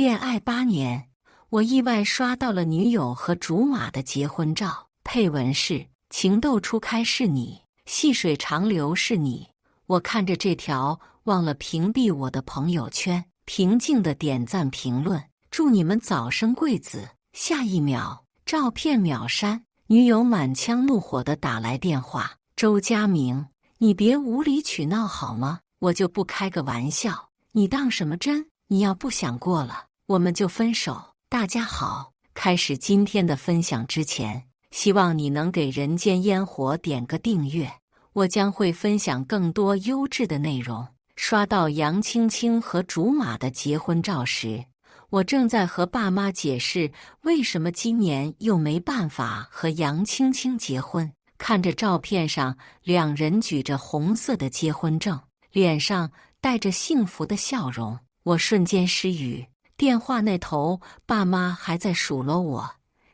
恋爱8年，我意外刷到了女友和竹马的结婚照，配文是情窦初开是你，细水长流是你。我看着这条忘了屏蔽我的朋友圈，平静的点赞评论，祝你们早生贵子。下一秒，照片秒删，女友满腔怒火的打来电话：周佳明，你别无理取闹好吗？我就不开个玩笑，你当什么真？你要不想过了，我们就分手。大家好，开始今天的分享之前，希望你能给人间烟火点个订阅，我将会分享更多优质的内容。刷到杨青青和竹马的结婚照时，我正在和爸妈解释为什么今年又没办法和杨青青结婚。看着照片上两人举着红色的结婚证，脸上带着幸福的笑容，我瞬间失语。电话那头，爸妈还在数落我：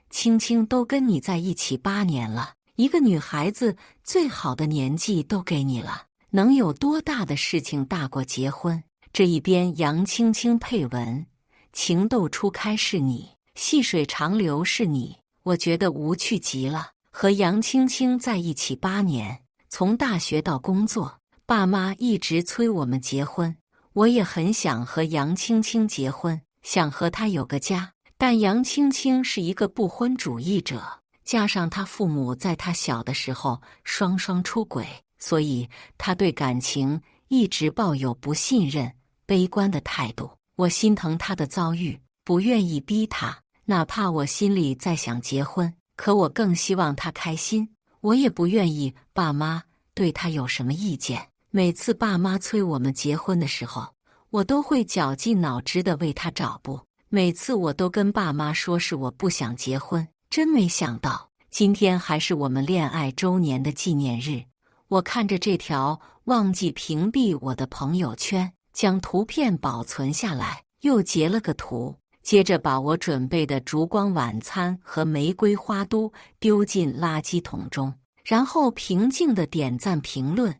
青青都跟你在一起8年了，一个女孩子最好的年纪都给你了，能有多大的事情大过结婚？这一边，杨青青配文：情窦初开是你，细水长流是你。我觉得无趣极了。和杨青青在一起8年，从大学到工作，爸妈一直催我们结婚，我也很想和杨青青结婚，想和她有个家。但杨青青是一个不婚主义者，加上她父母在她小的时候双双出轨，所以她对感情一直抱有不信任、悲观的态度。我心疼她的遭遇，不愿意逼她，哪怕我心里在想结婚，可我更希望她开心。我也不愿意爸妈对她有什么意见。每次爸妈催我们结婚的时候，我都会绞尽脑汁地为她找补。每次我都跟爸妈说是我不想结婚，真没想到今天还是我们恋爱周年的纪念日。我看着这条忘记屏蔽我的朋友圈，将图片保存下来，又截了个图，接着把我准备的烛光晚餐和玫瑰花都丢进垃圾桶中，然后平静地点赞评论：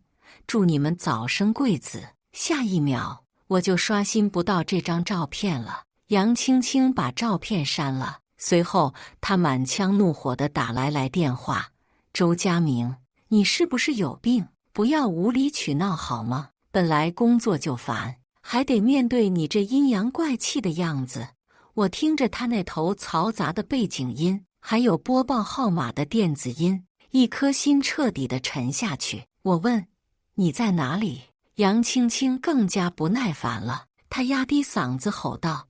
祝你们早生贵子。下一秒，我就刷新不到这张照片了。杨青青把照片删了，随后她满腔怒火地打来电话：周佳明，你是不是有病？不要无理取闹好吗？本来工作就烦，还得面对你这阴阳怪气的样子。我听着他那头嘈杂的背景音，还有拨报号码的电子音，一颗心彻底地沉下去。我问：你在哪里？杨青青更加不耐烦了，她压低嗓子吼道：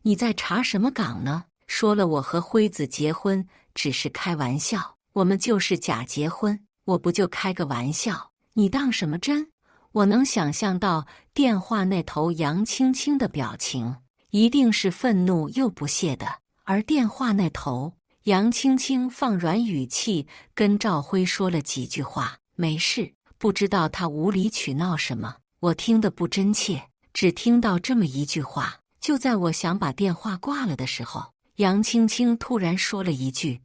你在查什么岗呢？说了我和辉子结婚只是开玩笑，我们就是假结婚，我不就开个玩笑，你当什么真？我能想象到电话那头杨青青的表情，一定是愤怒又不屑的。而电话那头，杨青青放软语气跟赵辉说了几句话：没事。不知道他无理取闹什么，我听得不真切，只听到这么一句话。就在我想把电话挂了的时候，杨青青突然说了一句：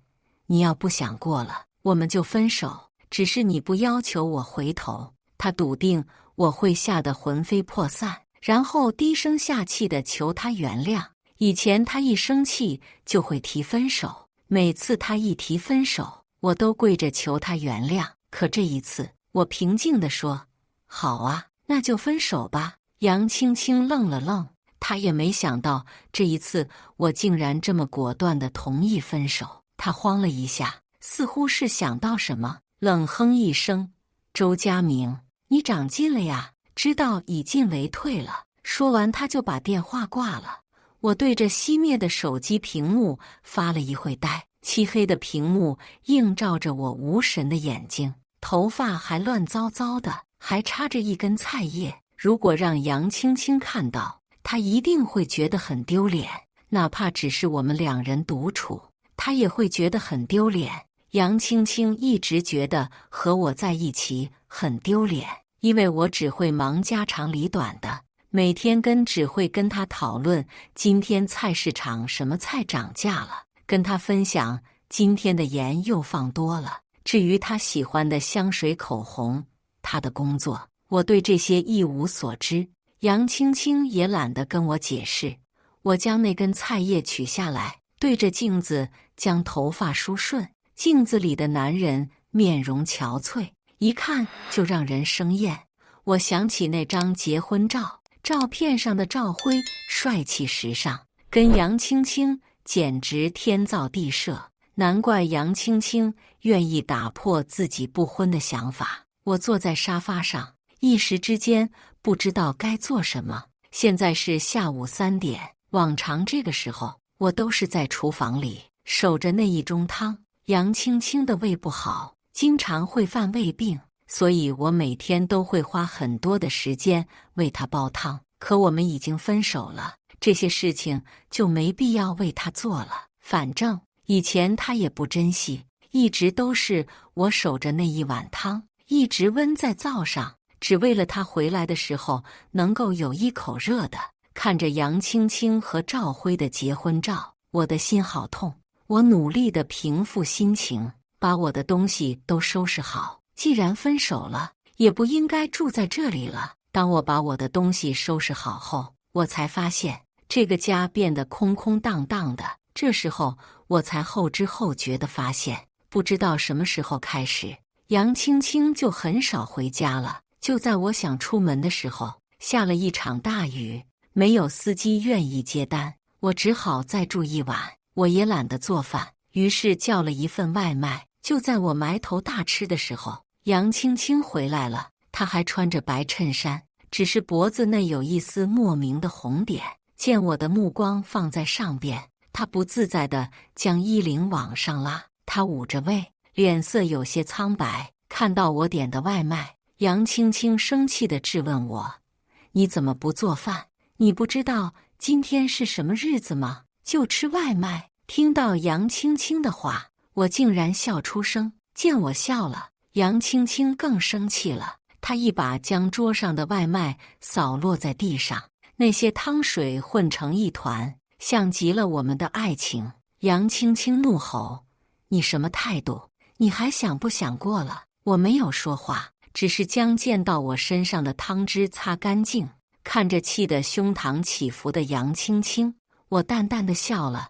你要不想过了，我们就分手，只是你不要求我回头。他笃定我会吓得魂飞魄散，然后低声下气地求他原谅。以前他一生气就会提分手，每次他一提分手，我都跪着求他原谅。可这一次，我平静地说：好啊，那就分手吧。杨青青愣了愣，她也没想到这一次我竟然这么果断地同意分手。她慌了一下，似乎是想到什么，冷哼一声：周佳明，你长进了呀，知道以进为退了。说完，他就把电话挂了。我对着熄灭的手机屏幕发了一会呆，漆黑的屏幕映照着我无神的眼睛，头发还乱糟糟的，还插着一根菜叶。如果让杨青青看到，她一定会觉得很丢脸，哪怕只是我们两人独处，她也会觉得很丢脸。杨青青一直觉得和我在一起很丢脸，因为我只会忙家长里短的，每天只会跟她讨论今天菜市场什么菜涨价了，跟她分享今天的盐又放多了。至于她喜欢的香水、口红，她的工作，我对这些一无所知。杨青青也懒得跟我解释，我将那根菜叶取下来，对着镜子将头发梳顺。镜子里的男人面容憔悴，一看就让人生厌。我想起那张结婚照，照片上的赵辉帅气时尚，跟杨青青简直天造地设。难怪杨青青愿意打破自己不婚的想法。我坐在沙发上，一时之间不知道该做什么。现在是下午3点，往常这个时候我都是在厨房里守着那一盅汤。杨青青的胃不好，经常会犯胃病，所以我每天都会花很多的时间为她煲汤。可我们已经分手了，这些事情就没必要为她做了。反正以前她也不珍惜，一直都是我守着那一碗汤，一直温在灶上，只为了她回来的时候能够有一口热的。看着杨青青和赵辉的结婚照，我的心好痛。我努力地平复心情，把我的东西都收拾好。既然分手了，也不应该住在这里了。当我把我的东西收拾好后，我才发现这个家变得空空荡荡的。这时候我才后知后觉地发现，不知道什么时候开始，杨青青就很少回家了。就在我想出门的时候，下了一场大雨，没有司机愿意接单，我只好再住一晚。我也懒得做饭，于是叫了一份外卖。就在我埋头大吃的时候，杨青青回来了。她还穿着白衬衫，只是脖子内有一丝莫名的红点。见我的目光放在上边，她不自在地将衣领往上拉。她捂着胃，脸色有些苍白。看到我点的外卖，杨青青生气地质问我：“你怎么不做饭？你不知道今天是什么日子吗？就吃外卖？”听到杨青青的话，我竟然笑出声。见我笑了，杨青青更生气了。她一把将桌上的外卖扫落在地上，那些汤水混成一团，像极了我们的爱情。杨青青怒吼：“你什么态度？你还想不想过了？”我没有说话，只是将溅到我身上的汤汁擦干净。看着气得胸膛起伏的杨青青，我淡淡的笑了。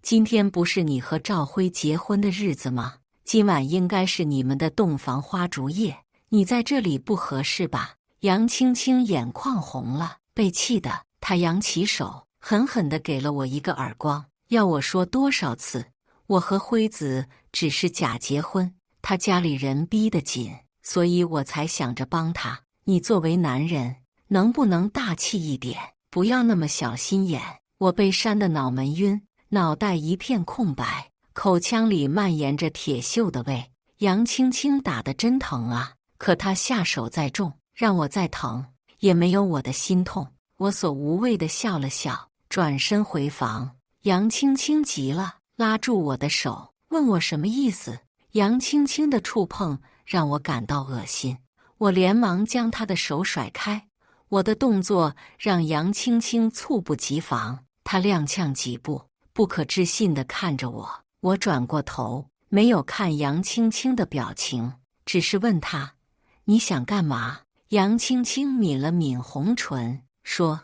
今天不是你和赵辉结婚的日子吗？今晚应该是你们的洞房花烛夜，你在这里不合适吧？杨青青眼眶红了，被气得她扬起手，狠狠地给了我一个耳光。要我说多少次，我和辉子只是假结婚，他家里人逼得紧，所以我才想着帮他。你作为男人，能不能大气一点，不要那么小心眼？我被扇得脑门晕，脑袋一片空白，口腔里蔓延着铁锈的味。杨青青打得真疼啊！可她下手再重，让我再疼也没有我的心痛。我所无谓地笑了笑，转身回房。杨青青急了，拉住我的手，问我什么意思。杨青青的触碰让我感到恶心，我连忙将她的手甩开。我的动作让杨青青猝不及防，她踉跄几步，不可置信地看着我。我转过头，没有看杨青青的表情，只是问她：“你想干嘛？”杨青青抿了抿红唇，说：“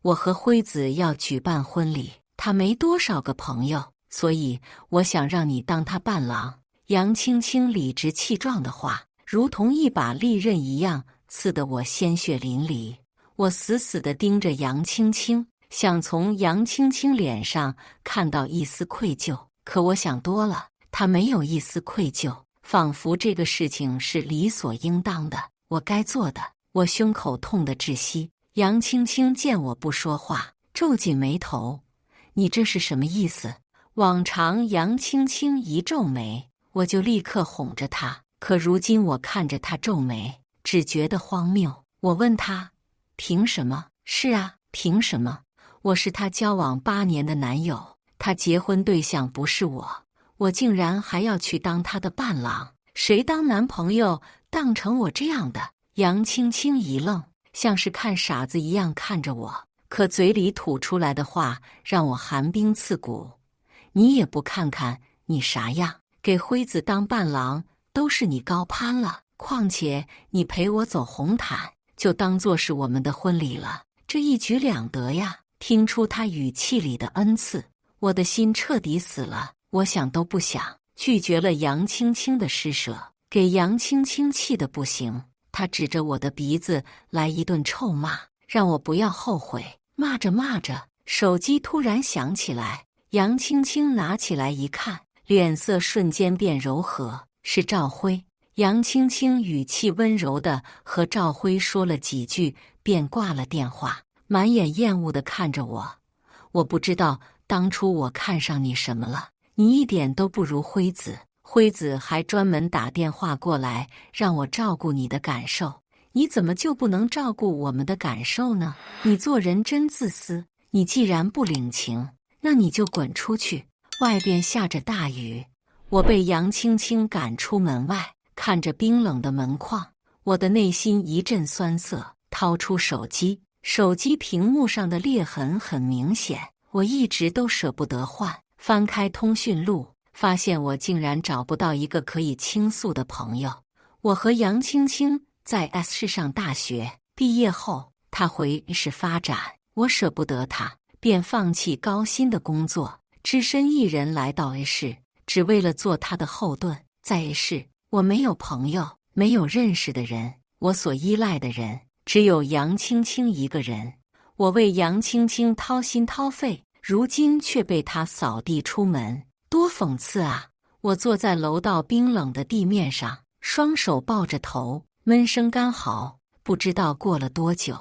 我和辉子要举办婚礼，他没多少个朋友，所以我想让你当他伴郎。”杨青青理直气壮的话，如同一把利刃一样，刺得我鲜血淋漓。我死死地盯着杨青青，想从杨青青脸上看到一丝愧疚，可我想多了，她没有一丝愧疚，仿佛这个事情是理所应当的，我该做的。我胸口痛得窒息。杨青青见我不说话，皱紧眉头：“你这是什么意思？”往常杨青青一皱眉，我就立刻哄着她，可如今我看着她皱眉，只觉得荒谬。我问她：“凭什么？”“是啊，凭什么？我是她交往8年的男友，她结婚对象不是我，我竟然还要去当她的伴郎？谁当男朋友当成我这样的？”杨青青一愣，像是看傻子一样看着我，可嘴里吐出来的话让我寒冰刺骨。“你也不看看你啥样，给辉子当伴郎都是你高攀了，况且你陪我走红毯，就当作是我们的婚礼了，这一举两得呀。”听出他语气里的恩赐，我的心彻底死了。我想都不想，拒绝了杨青青的施舍，给杨青青气得不行。他指着我的鼻子来一顿臭骂，让我不要后悔。骂着骂着，手机突然响起来，杨青青拿起来一看，脸色瞬间变柔和，是赵辉。杨青青语气温柔地和赵辉说了几句，便挂了电话，满眼厌恶地看着我。我不知道当初我看上你什么了，你一点都不如辉子。辉子还专门打电话过来让我照顾你的感受，你怎么就不能照顾我们的感受呢？你做人真自私。你既然不领情，那你就滚出去。外边下着大雨，我被杨青青赶出门外，看着冰冷的门框，我的内心一阵酸涩。掏出手机，手机屏幕上的裂痕很明显，我一直都舍不得换。翻开通讯录，发现我竟然找不到一个可以倾诉的朋友。我和杨青青在 S 市上大学，毕业后她回市发展，我舍不得她，便放弃高薪的工作，只身一人来到 A 市，只为了做她的后盾。在 A 市，我没有朋友，没有认识的人，我所依赖的人只有杨青青一个人。我为杨青青掏心掏肺，如今却被她扫地出门，多讽刺啊！我坐在楼道冰冷的地面上，双手抱着头，闷声干嚎。不知道过了多久，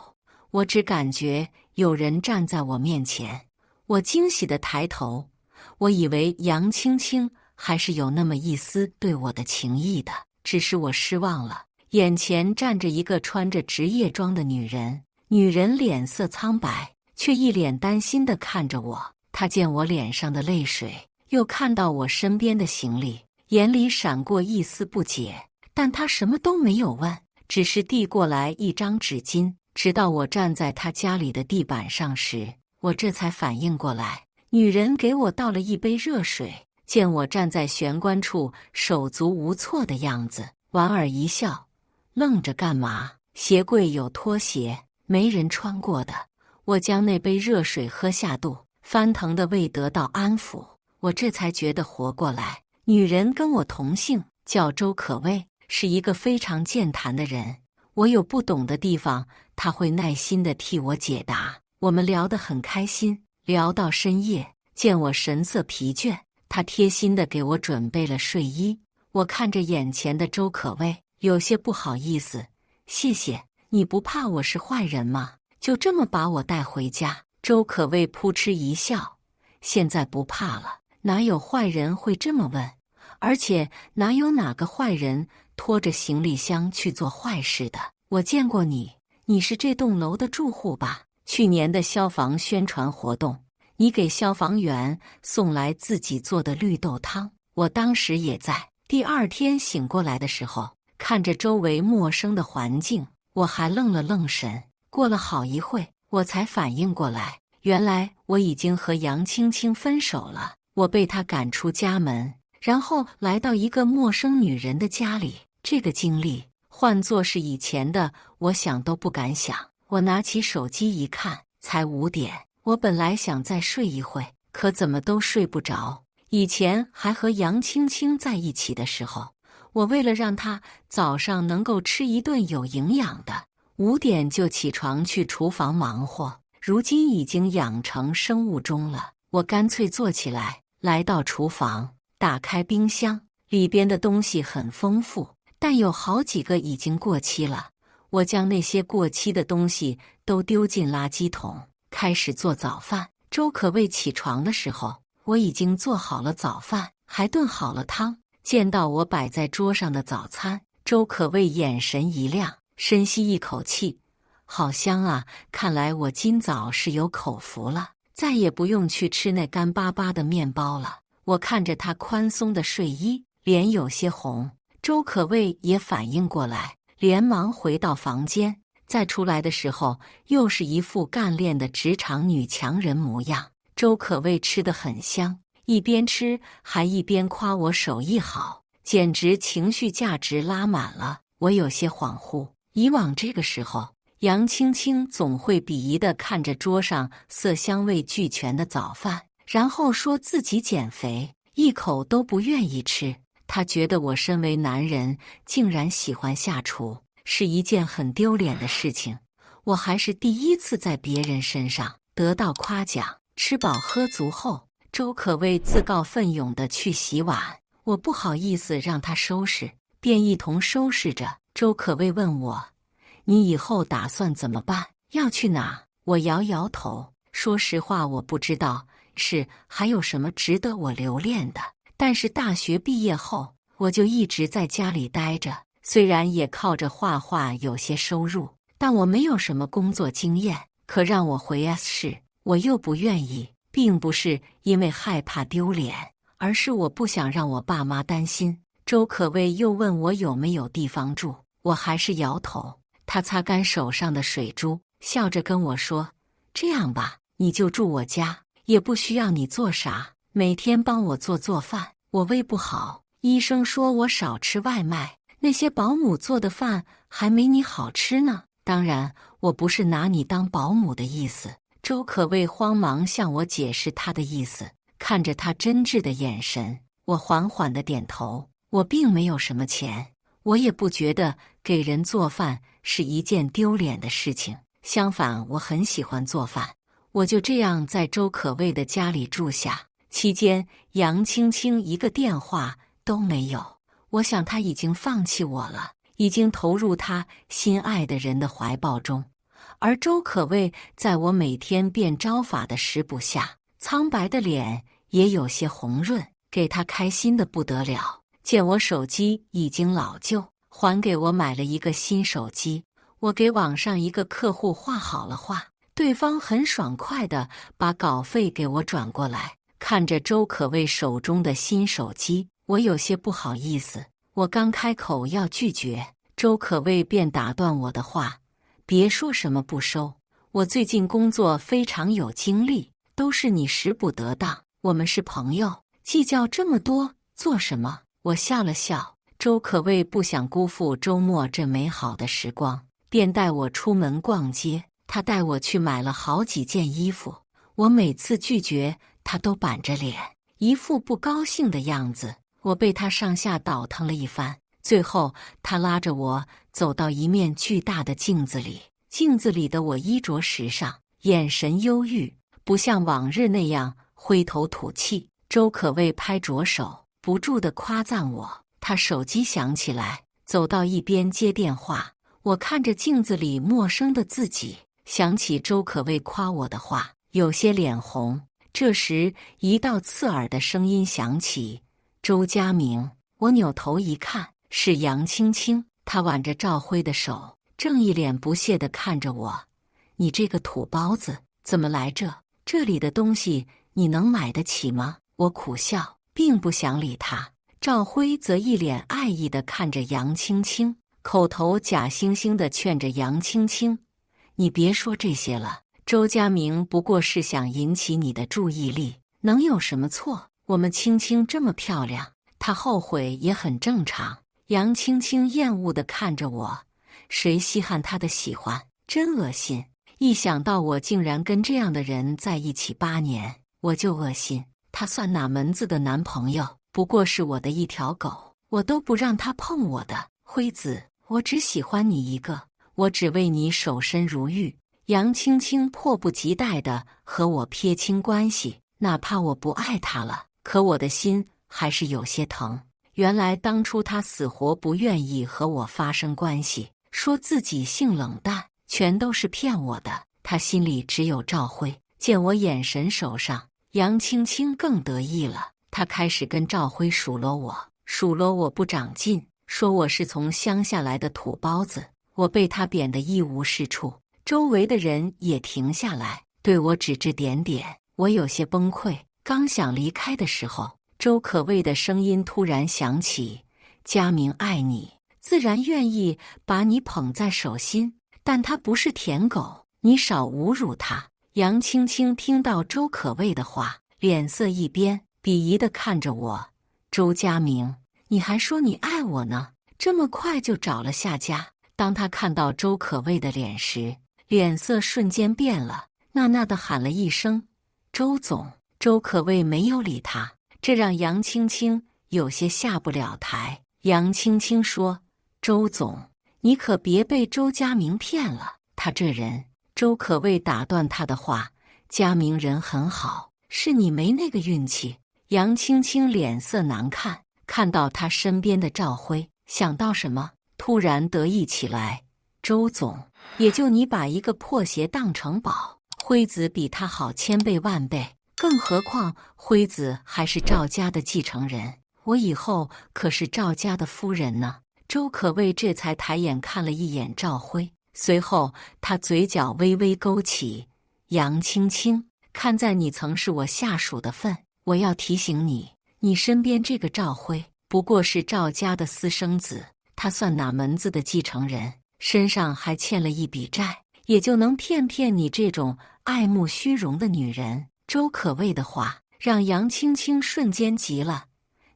我只感觉有人站在我面前。我惊喜地抬头，我以为杨青青还是有那么一丝对我的情意的，只是我失望了。眼前站着一个穿着职业装的女人，女人脸色苍白，却一脸担心地看着我。她见我脸上的泪水，又看到我身边的行李，眼里闪过一丝不解，但她什么都没有问，只是递过来一张纸巾。直到我站在她家里的地板上时，我这才反应过来，女人给我倒了一杯热水，见我站在玄关处手足无措的样子，莞尔一笑，愣着干嘛？鞋柜有拖鞋，没人穿过的。我将那杯热水喝下肚，翻腾的胃得到安抚，我这才觉得活过来。女人跟我同姓，叫周可薇，是一个非常健谈的人。我有不懂的地方，她会耐心地替我解答。我们聊得很开心，聊到深夜。见我神色疲倦，她贴心地给我准备了睡衣。我看着眼前的周可薇，有些不好意思。谢谢，你不怕我是坏人吗？就这么把我带回家？周可薇扑哧一笑，现在不怕了，哪有坏人会这么问？而且哪有哪个坏人拖着行李箱去做坏事的？我见过你，你是这栋楼的住户吧？去年的消防宣传活动，你给消防员送来自己做的绿豆汤，我当时也在。第二天醒过来的时候，看着周围陌生的环境，我还愣了愣神。过了好一会，我才反应过来，原来我已经和杨青青分手了。我被她赶出家门，然后来到一个陌生女人的家里。这个经历换作是以前的，我想都不敢想。我拿起手机一看，才5点。我本来想再睡一会，可怎么都睡不着。以前还和杨青青在一起的时候，我为了让她早上能够吃一顿有营养的，5点就起床去厨房忙活。如今已经养成生物钟了，我干脆坐起来，来到厨房，打开冰箱，里边的东西很丰富，但有好几个已经过期了。我将那些过期的东西都丢进垃圾桶，开始做早饭。周可薇起床的时候，我已经做好了早饭，还炖好了汤。见到我摆在桌上的早餐，周可薇眼神一亮，深吸一口气，好香啊！看来我今早是有口福了，再也不用去吃那干巴巴的面包了。我看着她宽松的睡衣，脸有些红。周可薇也反应过来，连忙回到房间。再出来的时候，又是一副干练的职场女强人模样。周可薇吃得很香，一边吃还一边夸我手艺好，简直情绪价值拉满了。我有些恍惚，以往这个时候杨青青总会鄙夷地看着桌上色香味俱全的早饭，然后说自己减肥，一口都不愿意吃。她觉得我身为男人竟然喜欢下厨，是一件很丢脸的事情。我还是第一次在别人身上得到夸奖。吃饱喝足后，周可畏自告奋勇地去洗碗，我不好意思让他收拾，便一同收拾着。周可畏问我：“你以后打算怎么办？要去哪？”我摇摇头，说实话，我不知道还有什么值得我留恋的。但是大学毕业后，我就一直在家里待着，虽然也靠着画画有些收入，但我没有什么工作经验。可让我回 S 市，我又不愿意，并不是因为害怕丢脸，而是我不想让我爸妈担心。周可畏又问我有没有地方住，我还是摇头。他擦干手上的水珠，笑着跟我说：“这样吧，你就住我家，也不需要你做啥，每天帮我做饭。我胃不好，医生说我少吃外卖，那些保姆做的饭还没你好吃呢。当然，我不是拿你当保姆的意思。”周可畏慌忙向我解释他的意思，看着他真挚的眼神，我缓缓地点头。我并没有什么钱，我也不觉得给人做饭是一件丢脸的事情，相反，我很喜欢做饭。我就这样在周可畏的家里住下，期间杨青青一个电话都没有。我想她已经放弃我了，已经投入她心爱的人的怀抱中。而周可畏在我每天变招法的食补下，苍白的脸也有些红润，给他开心的不得了。见我手机已经老旧，还给我买了一个新手机。我给网上一个客户画好了画，对方很爽快地把稿费给我转过来。看着周可畏手中的新手机，我有些不好意思。我刚开口要拒绝，周可畏便打断我的话：“别说什么不收，我最近工作非常有精力，都是你食补得当，我们是朋友，计较这么多做什么？”我笑了笑，周可畏不想辜负周末这美好的时光，便带我出门逛街。他带我去买了好几件衣服，我每次拒绝，他都板着脸，一副不高兴的样子。我被他上下倒腾了一番，最后他拉着我走到一面巨大的镜子里，镜子里的我衣着时尚，眼神忧郁，不像往日那样灰头土气。周可畏拍着手，不住地夸赞我。他手机响起来，走到一边接电话。我看着镜子里陌生的自己，想起周可畏夸我的话，有些脸红。这时，一道刺耳的声音响起：“周佳明。”我扭头一看，是杨青青。她挽着赵辉的手，正一脸不屑地看着我：“你这个土包子，怎么来这？这里的东西你能买得起吗？”我苦笑，并不想理他。赵辉则一脸爱意地看着杨青青，口头假惺惺地劝着杨青青：“你别说这些了，周佳明不过是想引起你的注意力，能有什么错？我们青青这么漂亮，她后悔也很正常。”杨青青厌恶地看着我：“谁稀罕她的喜欢？真恶心！一想到我竟然跟这样的人在一起8年，我就恶心。他算哪门子的男朋友？不过是我的一条狗，我都不让他碰我的。辉子，我只喜欢你一个，我只为你守身如玉。”杨青青迫不及待地和我撇清关系，哪怕我不爱他了，可我的心还是有些疼。原来当初他死活不愿意和我发生关系，说自己性冷淡，全都是骗我的。他心里只有赵辉。见我眼神手上，杨青青更得意了，她开始跟赵辉数落我不长进，说我是从乡下来的土包子。我被她贬得一无是处，周围的人也停下来对我指指点点，我有些崩溃。刚想离开的时候，周可畏的声音突然响起：“佳明爱你，自然愿意把你捧在手心，但他不是舔狗，你少侮辱他。”杨青青听到周可畏的话，脸色一变，鄙夷地看着我：“周佳明，你还说你爱我呢？这么快就找了下家，当他看到周可畏的脸时，脸色瞬间变了，呐地喊了一声：“周总。”周可畏没有理他，这让杨青青有些下不了台。杨青青说：“周总，你可别被周佳明骗了，他这人……”周可畏打断他的话：“佳明人很好，是你没那个运气。”杨青青脸色难看，看到他身边的赵辉，想到什么，突然得意起来：“周总，也就你把一个破鞋当成宝，辉子比他好千倍万倍，更何况辉子还是赵家的继承人，我以后可是赵家的夫人呢。”周可畏这才抬眼看了一眼赵辉，随后他嘴角微微勾起：“杨青青，看在你曾是我下属的份，我要提醒你，你身边这个赵辉不过是赵家的私生子，他算哪门子的继承人？身上还欠了一笔债，也就能骗骗你这种爱慕虚荣的女人。”周可畏的话让杨青青瞬间急了：“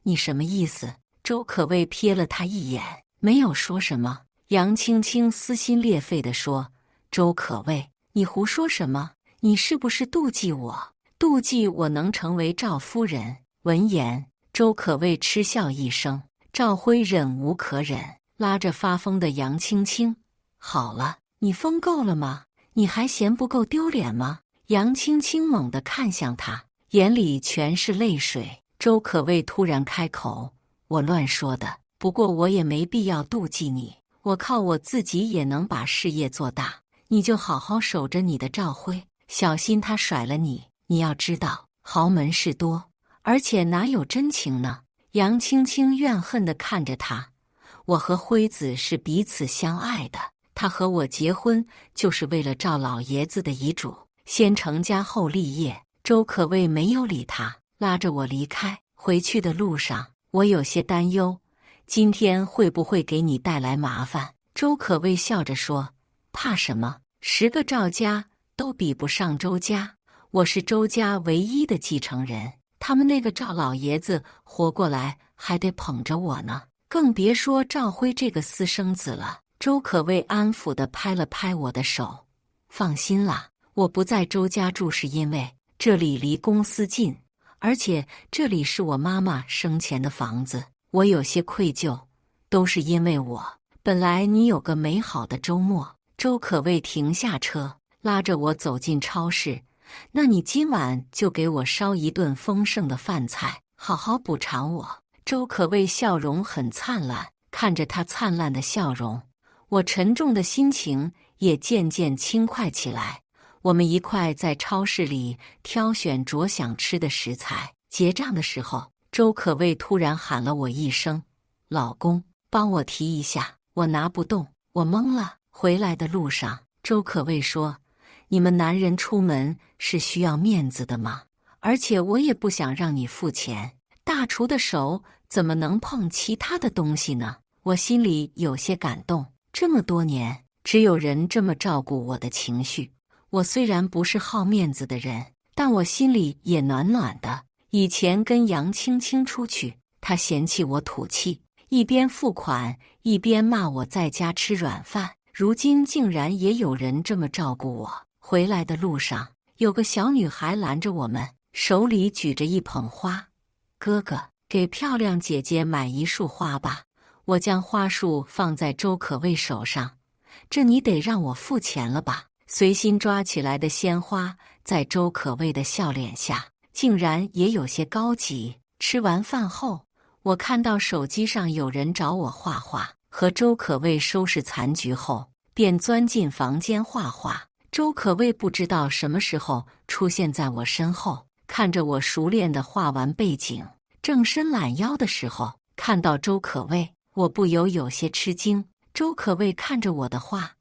你什么意思？”周可畏瞥了他一眼，没有说什么。杨青青撕心裂肺地说：“周可畏，你胡说什么？你是不是妒忌我？妒忌我能成为赵夫人？”闻言，周可畏嗤笑一声。赵辉忍无可忍，拉着发疯的杨青青：“好了，你疯够了吗？你还嫌不够丢脸吗？”杨青青猛地看向他，眼里全是泪水。周可畏突然开口：“我乱说的，不过我也没必要妒忌你，我靠我自己也能把事业做大，你就好好守着你的赵辉，小心他甩了你。你要知道，豪门事多，而且哪有真情呢？”杨青青怨恨地看着他：“我和辉子是彼此相爱的，他和我结婚就是为了赵老爷子的遗嘱，先成家后立业。”周可畏没有理他，拉着我离开。回去的路上，我有些担忧，今天会不会给你带来麻烦？周可畏笑着说：“怕什么？10个赵家都比不上周家，我是周家唯一的继承人，他们那个赵老爷子活过来还得捧着我呢，更别说赵辉这个私生子了。”周可畏安抚地拍了拍我的手：“放心啦，我不在周家住是因为这里离公司近，而且这里是我妈妈生前的房子，我有些愧疚，都是因为我。本来你有个美好的周末。”周可畏停下车，拉着我走进超市：“那你今晚就给我烧一顿丰盛的饭菜，好好补偿我。”周可畏笑容很灿烂，看着他灿烂的笑容，我沉重的心情也渐渐轻快起来。我们一块在超市里挑选着想吃的食材，结账的时候，周可畏突然喊了我一声：“老公，帮我提一下，我拿不动。”我懵了。回来的路上，周可畏说：“你们男人出门是需要面子的吗？而且我也不想让你付钱，大厨的手怎么能碰其他的东西呢？”我心里有些感动，这么多年，只有人这么照顾我的情绪。我虽然不是好面子的人，但我心里也暖暖的。以前跟杨青青出去，她嫌弃我土气，一边付款一边骂我在家吃软饭。如今竟然也有人这么照顾我。回来的路上，有个小女孩拦着我们，手里举着一捧花：“哥哥，给漂亮姐姐买一束花吧。”我将花束放在周可畏手上：“这你得让我付钱了吧？”随心抓起来的鲜花，在周可畏的笑脸下，竟然也有些高级。吃完饭后，我看到手机上有人找我画画，和周可畏收拾残局后，便钻进房间画画。周可畏不知道什么时候出现在我身后，看着我熟练地画完背景，正伸懒腰的时候，看到周可畏，我不由有些吃惊。周可畏看着我的画：“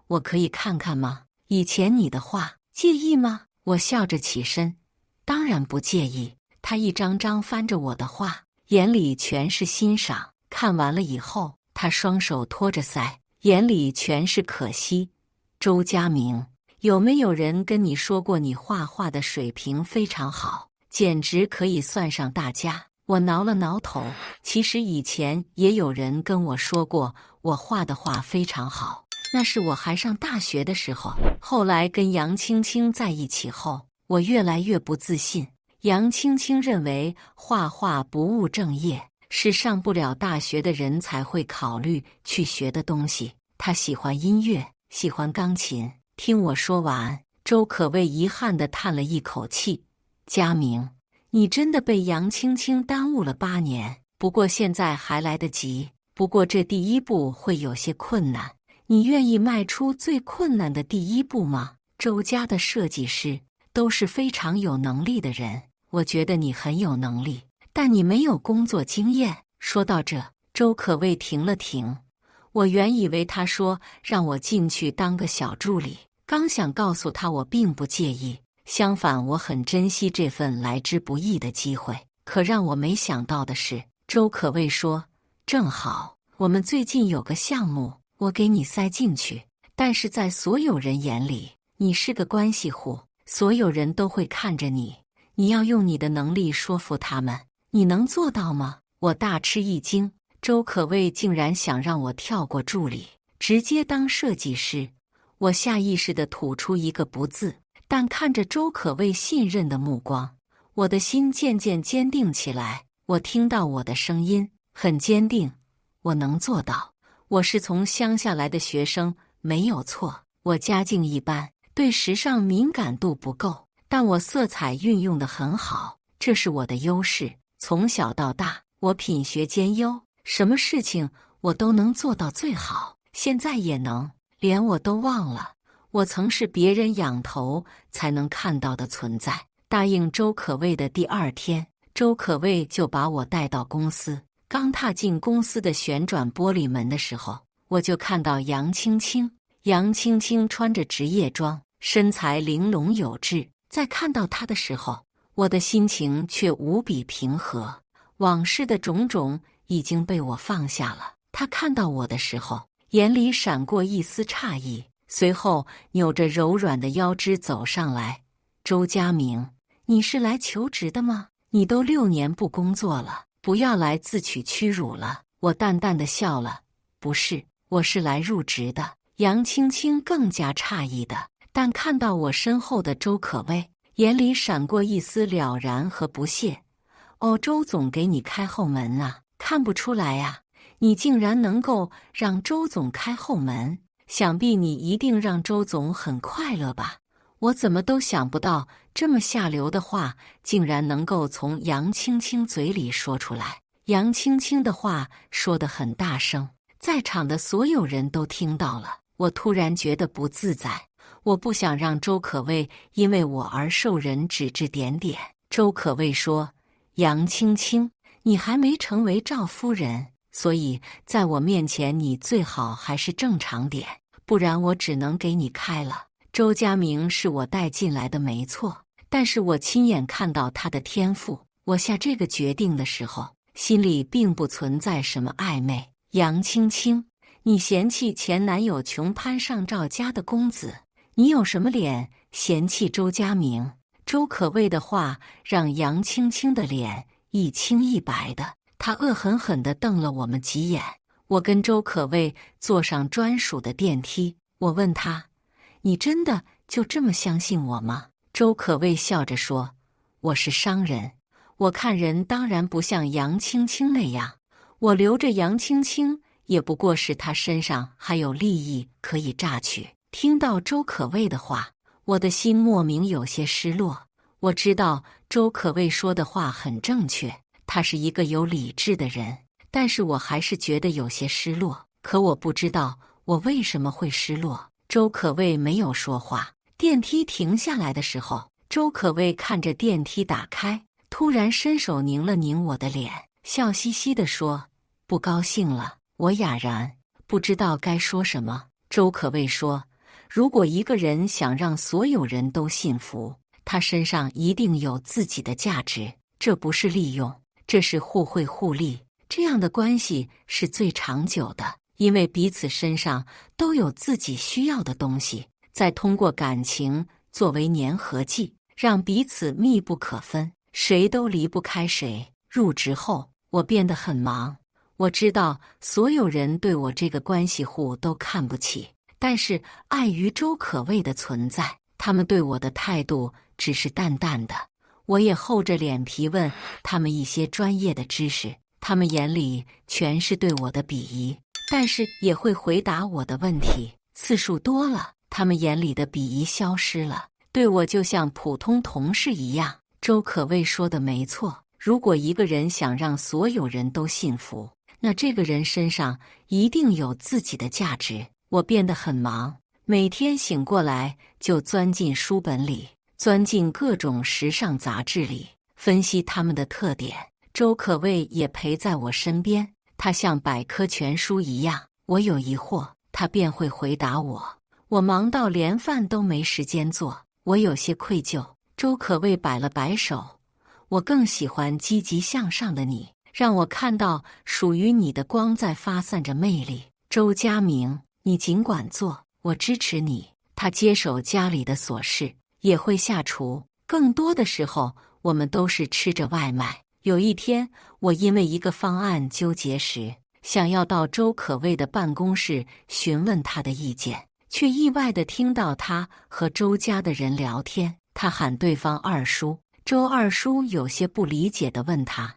我可以看看吗？以前你的画，介意吗？”我笑着起身：“当然不介意。”他一张张翻着我的画，眼里全是欣赏。看完了以后，他双手托着腮，眼里全是可惜。“周佳明，有没有人跟你说过你画画的水平非常好，简直可以算上大家？”我挠了挠头，其实以前也有人跟我说过，我画的画非常好。那是我还上大学的时候。后来跟杨青青在一起后，我越来越不自信。杨青青认为画画不务正业，是上不了大学的人才会考虑去学的东西。她喜欢音乐，喜欢钢琴。听我说完，周可畏遗憾地叹了一口气：“佳明，你真的被杨青青耽误了8年。不过现在还来得及，不过这第一步会有些困难。你愿意迈出最困难的第一步吗？周家的设计师都是非常有能力的人，我觉得你很有能力，但你没有工作经验。”说到这，周可畏停了停。我原以为他说让我进去当个小助理，刚想告诉他我并不介意，相反我很珍惜这份来之不易的机会。可让我没想到的是，周可畏说：“正好，我们最近有个项目，我给你塞进去，但是在所有人眼里，你是个关系户，所有人都会看着你，你要用你的能力说服他们，你能做到吗？”我大吃一惊，周可畏竟然想让我跳过助理，直接当设计师。我下意识地吐出一个不字，但看着周可畏信任的目光，我的心渐渐坚定起来。我听到我的声音很坚定，我能做到。我是从乡下来的学生，没有错。我家境一般，对时尚敏感度不够，但我色彩运用得很好，这是我的优势。从小到大，我品学兼优，什么事情我都能做到最好，现在也能。连我都忘了，我曾是别人仰头才能看到的存在。答应周可畏的第2天，周可畏就把我带到公司。刚踏进公司的旋转玻璃门的时候，我就看到杨青青。杨青青穿着职业装，身材玲珑有致。在看到她的时候，我的心情却无比平和。往事的种种已经被我放下了。她看到我的时候，眼里闪过一丝诧异，随后扭着柔软的腰肢走上来：“周佳明，你是来求职的吗？你都6年不工作了，不要来自取屈辱了。”我淡淡的笑了：“不是，我是来入职的。”杨青青更加诧异的，但看到我身后的周可畏，眼里闪过一丝了然和不屑：“哦，周总给你开后门啊？看不出来呀。你竟然能够让周总开后门，想必你一定让周总很快乐吧？”我怎么都想不到，这么下流的话竟然能够从杨青青嘴里说出来。杨青青的话说得很大声，在场的所有人都听到了。我突然觉得不自在，我不想让周可畏因为我而受人指指点点。周可畏说：“杨青青，你还没成为赵夫人，所以在我面前你最好还是正常点，不然我只能给你开了。周佳明是我带进来的没错，但是我亲眼看到他的天赋。我下这个决定的时候，心里并不存在什么暧昧。杨青青，你嫌弃前男友穷攀上赵家的公子，你有什么脸嫌弃周佳明？”周可畏的话让杨青青的脸一青一白的，她恶狠狠地瞪了我们几眼。我跟周可畏坐上专属的电梯，我问他：“你真的就这么相信我吗？”周可畏笑着说：“我是商人，我看人当然不像杨青青那样，我留着杨青青也不过是她身上还有利益可以榨取。”听到周可畏的话，我的心莫名有些失落。我知道周可畏说的话很正确，他是一个有理智的人，但是我还是觉得有些失落。可我不知道我为什么会失落。周可畏没有说话。电梯停下来的时候，周可畏看着电梯打开，突然伸手拧了拧我的脸，笑嘻嘻地说：“不高兴了。”我哑然，不知道该说什么。周可畏说：“如果一个人想让所有人都幸福，他身上一定有自己的价值，这不是利用，这是互惠互利。这样的关系是最长久的，因为彼此身上都有自己需要的东西，再通过感情作为粘合剂，让彼此密不可分，谁都离不开谁。入职后，我变得很忙。我知道所有人对我这个关系户都看不起，但是碍于周可畏的存在，他们对我的态度只是淡淡的。我也厚着脸皮问他们一些专业的知识，他们眼里全是对我的鄙夷，但是也会回答我的问题。次数多了，他们眼里的鄙夷消失了，对我就像普通同事一样。周可畏说的没错，如果一个人想让所有人都信服，那这个人身上一定有自己的价值。我变得很忙，每天醒过来就钻进书本里，钻进各种时尚杂志里，分析他们的特点。周可畏也陪在我身边，他像百科全书一样，我有疑惑，他便会回答我。我忙到连饭都没时间做，我有些愧疚。周可畏摆了摆手，我更喜欢积极向上的你，让我看到属于你的光在发散着魅力。周佳明，你尽管做，我支持你。他接手家里的琐事，也会下厨，更多的时候我们都是吃着外卖。有一天，我因为一个方案纠结时，想要到周可畏的办公室询问他的意见，却意外地听到他和周家的人聊天。他喊对方二叔，周二叔有些不理解地问他：“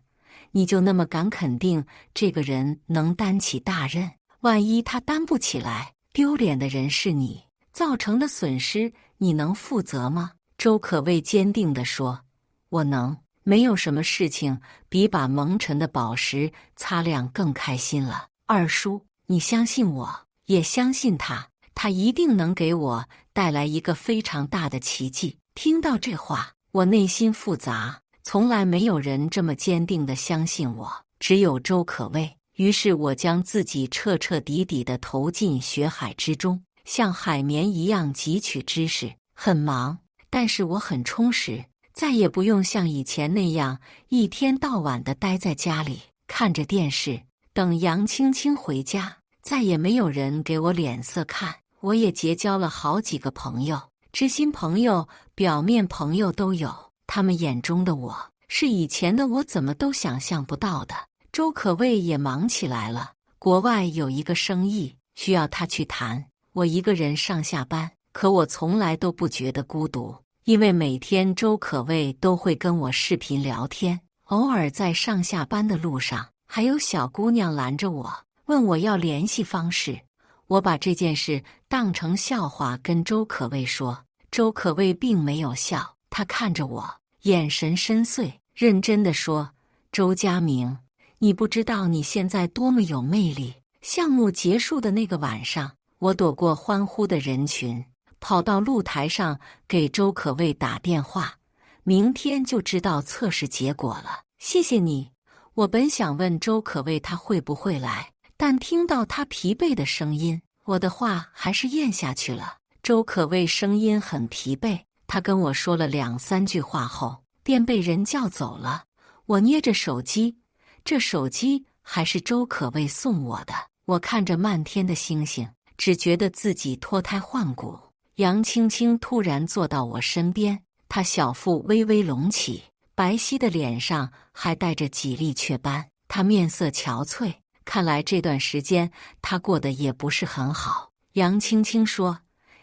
你就那么敢肯定这个人能担起大任？万一他担不起来，丢脸的人是你，造成的损失你能负责吗？”周可畏坚定地说：“我能。没有什么事情比把蒙尘的宝石擦亮更开心了。二叔，你相信我，也相信他，他一定能给我带来一个非常大的奇迹。”听到这话，我内心复杂，从来没有人这么坚定地相信我，只有周可畏。于是我将自己彻彻底底地投进学海之中，像海绵一样汲取知识。很忙，但是我很充实，再也不用像以前那样一天到晚地待在家里，看着电视，等杨青青回家。再也没有人给我脸色看，我也结交了好几个朋友。知心朋友、表面朋友都有，他们眼中的我是以前的我怎么都想象不到的。周可畏也忙起来了，国外有一个生意需要他去谈。我一个人上下班，可我从来都不觉得孤独，因为每天周可畏都会跟我视频聊天，偶尔在上下班的路上，还有小姑娘拦着我，问我要联系方式。我把这件事当成笑话跟周可畏说，周可畏并没有笑，他看着我，眼神深邃，认真地说：“周佳明，你不知道你现在多么有魅力。”项目结束的那个晚上，我躲过欢呼的人群，跑到露台上给周可畏打电话：“明天就知道测试结果了，谢谢你。”我本想问周可畏他会不会来，但听到他疲惫的声音，我的话还是咽下去了。周可畏声音很疲惫，他跟我说了2、3句话后，便被人叫走了。我捏着手机，这手机还是周可畏送我的。我看着漫天的星星，只觉得自己脱胎换骨。杨青青突然坐到我身边，她小腹微微隆起，白皙的脸上还带着几粒雀斑，她面色憔悴，看来这段时间她过得也不是很好。杨青青说：“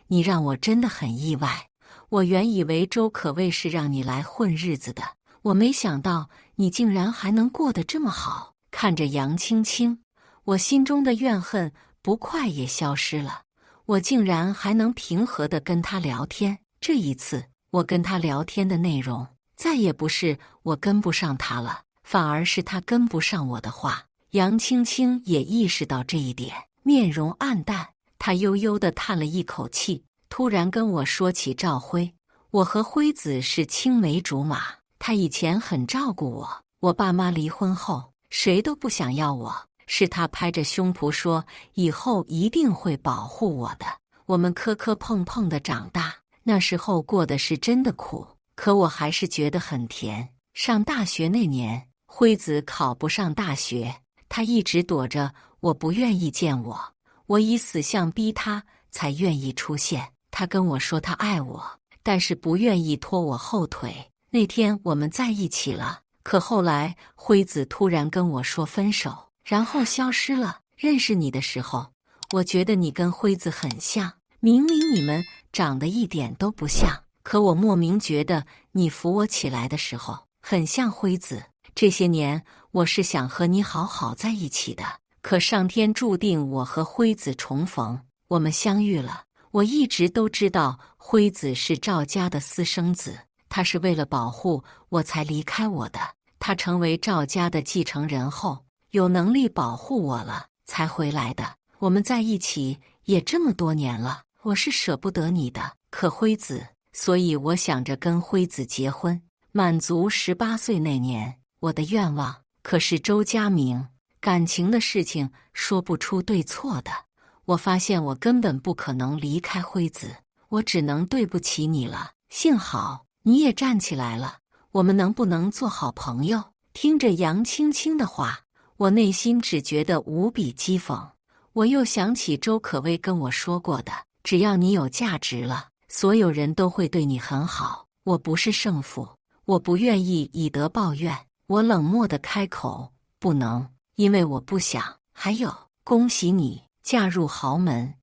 你让我真的很意外，我原以为周可畏是让你来混日子的，我没想到你竟然还能过得这么好。”看着杨青青，我心中的怨恨、不快也消失了。我竟然还能平和地跟他聊天。这一次，我跟他聊天的内容，再也不是我跟不上他了，反而是他跟不上我的话。杨青青也意识到这一点，面容暗淡，她悠悠地叹了一口气，突然跟我说起赵辉。我和辉子是青梅竹马，他以前很照顾我，我爸妈离婚后，谁都不想要我，是他拍着胸脯说以后一定会保护我的。我们磕磕碰碰的长大，那时候过的是真的苦，可我还是觉得很甜。上大学那年，辉子考不上大学，他一直躲着我，不愿意见我，我以死相逼他才愿意出现。他跟我说他爱我，但是不愿意拖我后腿。那天我们在一起了，可后来辉子突然跟我说分手，然后消失了。认识你的时候，我觉得你跟辉子很像，明明你们长得一点都不像，可我莫名觉得你扶我起来的时候很像辉子。这些年我是想和你好好在一起的，可上天注定我和辉子重逢，我们相遇了。我一直都知道辉子是赵家的私生子，他是为了保护我才离开我的。他成为赵家的继承人后，有能力保护我了，才回来的。我们在一起也这么多年了，我是舍不得你的。可辉子，所以我想着跟辉子结婚，满足18岁那年我的愿望。可是周佳明，感情的事情说不出对错的。我发现我根本不可能离开辉子，我只能对不起你了。幸好你也站起来了，我们能不能做好朋友？听着杨青青的话，我内心只觉得无比讥讽。我又想起周可薇跟我说过的，只要你有价值了，所有人都会对你很好。我不是圣父，我不愿意以德报怨。我冷漠地开口，不能，因为我不想。还有，恭喜你嫁入豪门，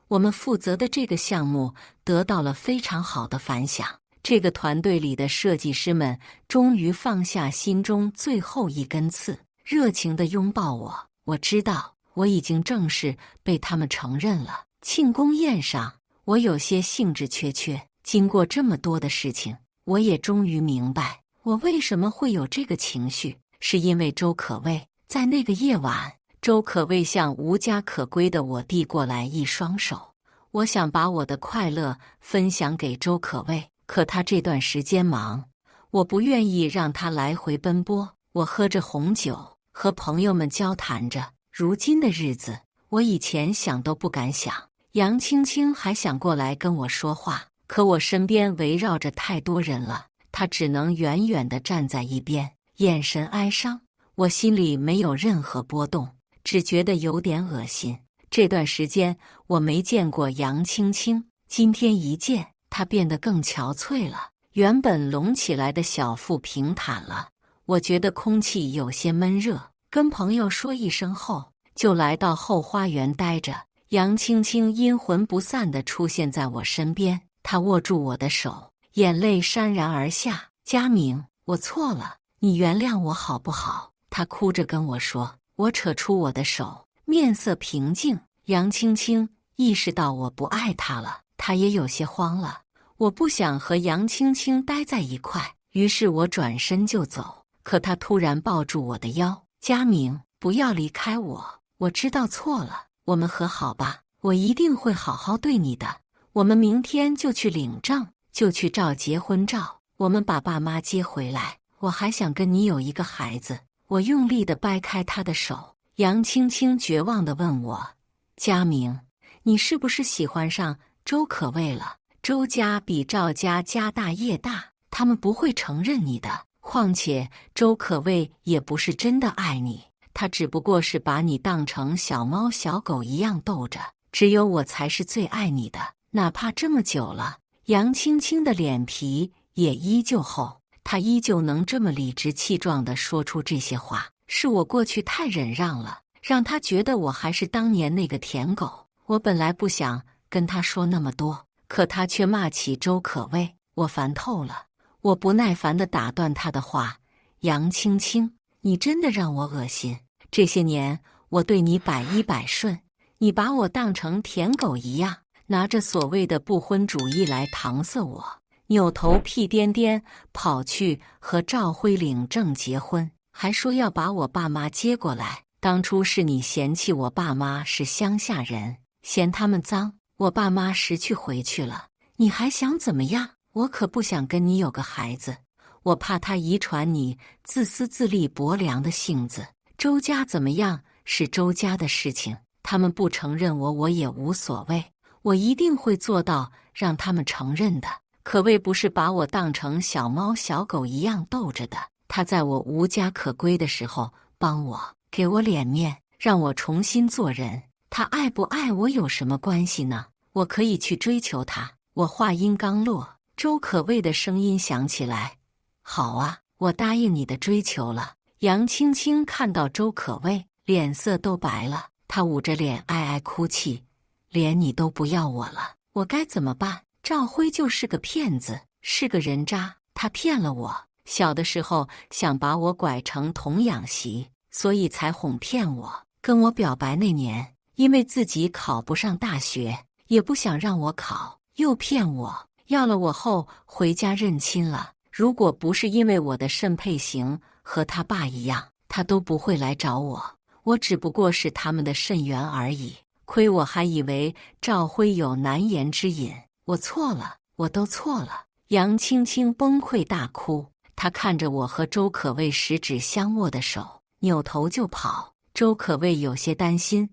我们负责的这个项目得到了非常好的反响。这个团队里的设计师们终于放下心中最后一根刺，热情地拥抱我。我知道我已经正式被他们承认了。庆功宴上，我有些兴致缺缺。经过这么多的事情，我也终于明白我为什么会有这个情绪，是因为周可薇。在那个夜晚，周可薇向无家可归的我递过来一双手。我想把我的快乐分享给周可薇，可她这段时间忙，我不愿意让她来回奔波。我喝着红酒，和朋友们交谈着。如今的日子，我以前想都不敢想。杨青青还想过来跟我说话，可我身边围绕着太多人了，她只能远远地站在一边，眼神哀伤。我心里没有任何波动，只觉得有点恶心。这段时间我没见过杨青青，今天一见，她变得更憔悴了，原本隆起来的小腹平坦了。我觉得空气有些闷热，跟朋友说一声后，就来到后花园待着。杨青青阴魂不散地出现在我身边，她握住我的手，眼泪潸然而下。佳明，我错了，你原谅我好不好？她哭着跟我说。我扯出我的手，面色平静。杨青青意识到我不爱她了，她也有些慌了。我不想和杨青青待在一块，于是我转身就走。可她突然抱住我的腰，佳明，不要离开我，我知道错了，我们和好吧，我一定会好好对你的。我们明天就去领证，就去照结婚照，我们把爸妈接回来，我还想跟你有一个孩子。我用力地掰开他的手，杨青青绝望地问我，佳明，你是不是喜欢上周可薇了？周家比赵家家大业大，他们不会承认你的。况且周可薇也不是真的爱你，他只不过是把你当成小猫小狗一样逗着。只有我才是最爱你的，哪怕这么久了。杨青青的脸皮也依旧厚，她依旧能这么理直气壮地说出这些话。是我过去太忍让了，让她觉得我还是当年那个舔狗。我本来不想跟她说那么多，可她却骂起周可薇，我烦透了。我不耐烦地打断她的话，杨青青，你真的让我恶心。这些年我对你百依百顺，你把我当成舔狗一样，拿着所谓的不婚主义来搪塞我，扭头屁颠颠跑去和赵辉领证结婚，还说要把我爸妈接过来。当初是你嫌弃我爸妈是乡下人，嫌他们脏，我爸妈识趣回去了，你还想怎么样？我可不想跟你有个孩子，我怕他遗传你自私自利薄凉的性子。周家怎么样是周家的事情，他们不承认我也无所谓，我一定会做到让他们承认的。可谓不是把我当成小猫小狗一样逗着的。他在我无家可归的时候帮我，给我脸面，让我重新做人。他爱不爱我有什么关系呢？我可以去追求他。我话音刚落，周可薇的声音响起来，好啊，我答应你的追求了。杨青青看到周可畏，脸色都白了，她捂着脸哀哀哭泣，连你都不要我了，我该怎么办？赵辉就是个骗子，是个人渣，他骗了我。小的时候想把我拐成童养媳，所以才哄骗我。跟我表白那年，因为自己考不上大学，也不想让我考，又骗我，要了我后回家认亲了。如果不是因为我的肾配型和他爸一样，他都不会来找我。我只不过是他们的肾源而已。亏我还以为赵辉有难言之隐，我错了，我都错了。杨青青崩溃大哭，她看着我和周可畏十指相握的手，扭头就跑。周可畏有些担心，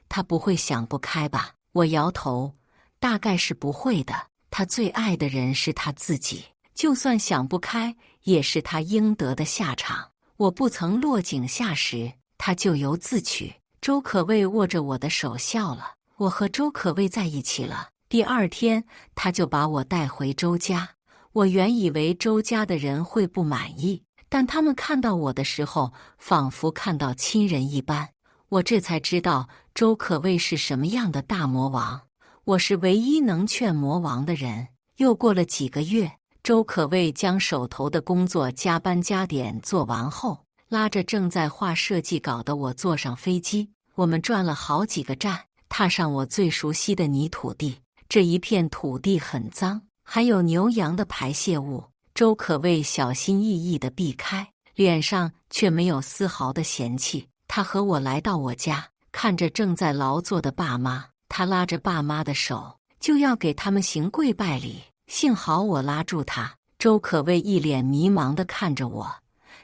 他不会想不开吧？我摇头，大概是不会的。他最爱的人是他自己，就算想不开，也是他应得的下场。我不曾落井下石，他咎由自取。周可畏握着我的手笑了。我和周可畏在一起了。第二天，他就把我带回周家。我原以为周家的人会不满意，但他们看到我的时候，仿佛看到亲人一般。我这才知道周可畏是什么样的大魔王。我是唯一能劝魔王的人。又过了几个月，周可畏将手头的工作加班加点做完后，拉着正在画设计稿的我坐上飞机。我们转了好几个站，踏上我最熟悉的泥土地。这一片土地很脏，还有牛羊的排泄物。周可畏小心翼翼地避开，脸上却没有丝毫的嫌弃。他和我来到我家，看着正在劳作的爸妈，他拉着爸妈的手，就要给他们行跪拜礼。幸好我拉住他。周可畏一脸迷茫地看着我，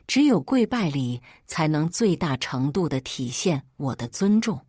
只有跪拜礼才能最大程度地体现我的尊重。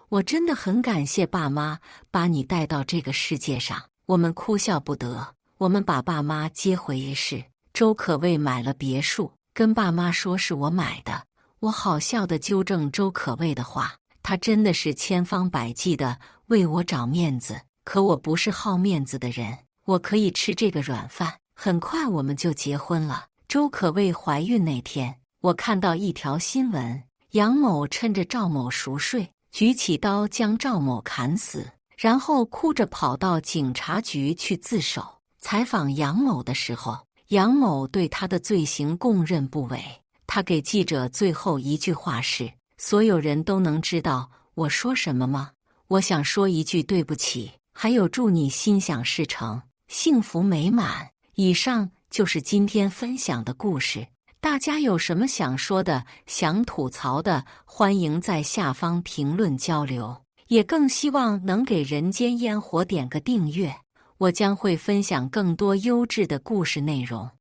我真的很感谢爸妈把你带到这个世界上。我们哭笑不得。我们把爸妈接回一室。周可畏买了别墅，跟爸妈说是我买的。我好笑地纠正周可畏的话，他真的是千方百计地为我找面子。可我不是好面子的人，我可以吃这个软饭。很快我们就结婚了。周可畏怀孕那天，我看到一条新闻，杨某趁着赵某熟睡，举起刀将赵某砍死，然后哭着跑到警察局去自首。采访杨某的时候，杨某对他的罪行供认不讳。他给记者最后一句话是：所有人都能知道我说什么吗？我想说一句对不起，还有祝你心想事成，幸福美满。以上就是今天分享的故事。大家有什么想说的、想吐槽的，欢迎在下方评论交流。也更希望能给人间烟火点个订阅，我将会分享更多优质的故事内容。